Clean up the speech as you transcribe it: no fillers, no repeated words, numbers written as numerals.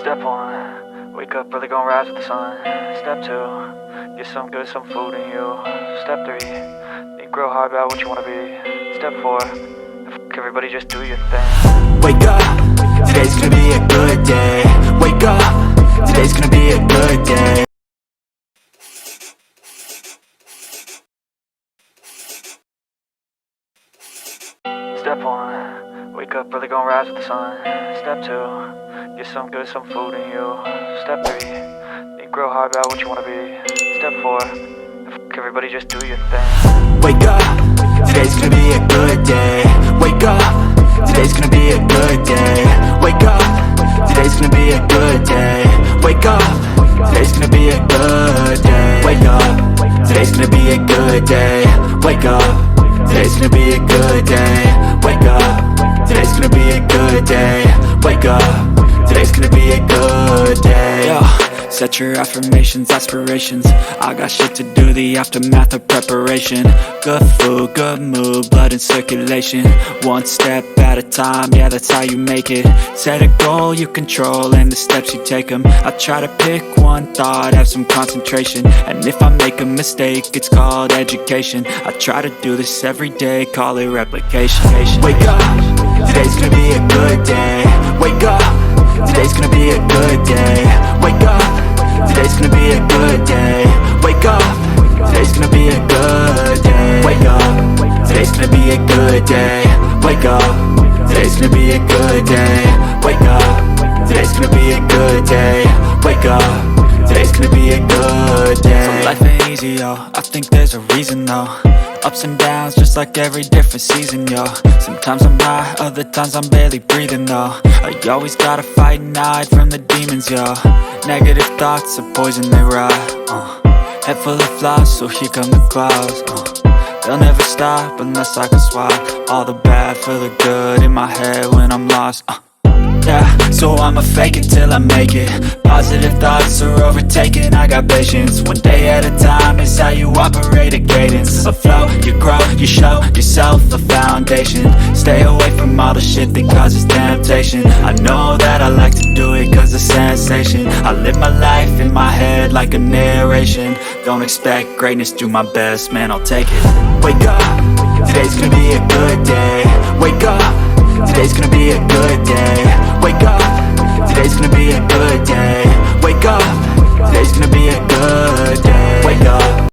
Step 1, wake up early, gonna rise with the sun. Step 2, get some good, some food in you. Step 3, think real hard about what you wanna be. Step 4, everybody just do your thing. Wake up, today's gonna be a good day. Wake up, today's gonna be a good day. Step 1, wake up early, gonna rise with the sun. Step 2, get some good, some food in you. Step 3, think real hard about what you wanna be. Step 4, everybody just do your thing. Wake up, today's gonna be a good day. Wake up, today's gonna be a good day. Wake up, today's gonna be a good day. Wake up, today's gonna be a good day. Wake up, today's gonna be a good day. Wake up, today's gonna be a good day. Wake up, today's gonna be a good day. Wake up, today's gonna be a good day. Yo, set your affirmations, aspirations. I got shit to do, the aftermath of preparation. Good food, good mood, blood in circulation. One step at a time, yeah, that's how you make it. Set a goal you control and the steps you take them. I try to pick one thought, have some concentration. And if I make a mistake, it's called education. I try to do this every day, call it replication. Wake up, today's gonna be a good day. Wake up, today's gonna be a good day. Wake up, today's gonna be a good day. Wake up, today's gonna be a good day. Wake up, today's gonna be a good day. Wake up, today's gonna be a good day. Wake up, today's gonna be a good day. Wake up, today's gonna be a good day. So life ain't easy, yo, I think there's a reason though. Ups and downs, just like every different season, yo. Sometimes I'm high, other times I'm barely breathing, though. I always gotta fight and hide from the demons, yo. Negative thoughts are poison, they rot. Head full of flies, so here come the clouds. They'll never stop unless I can swap all the bad for the good in my head when I'm lost. Yeah, so I'ma fake it till I make it. Positive thoughts are overtaken, I got patience. One day at a time is how you operate a cadence. A flow, you grow, you show yourself a foundation. Stay away from all the shit that causes temptation. I know that I like to do it cause it's sensation. I live my life in my head like a narration. Don't expect greatness, do my best, man, I'll take it. Wake up, today's gonna be a good day. Wake up, today's gonna be a good day. Wake up, today's gonna be a good day. Wake up, today's gonna be a good day. Wake up.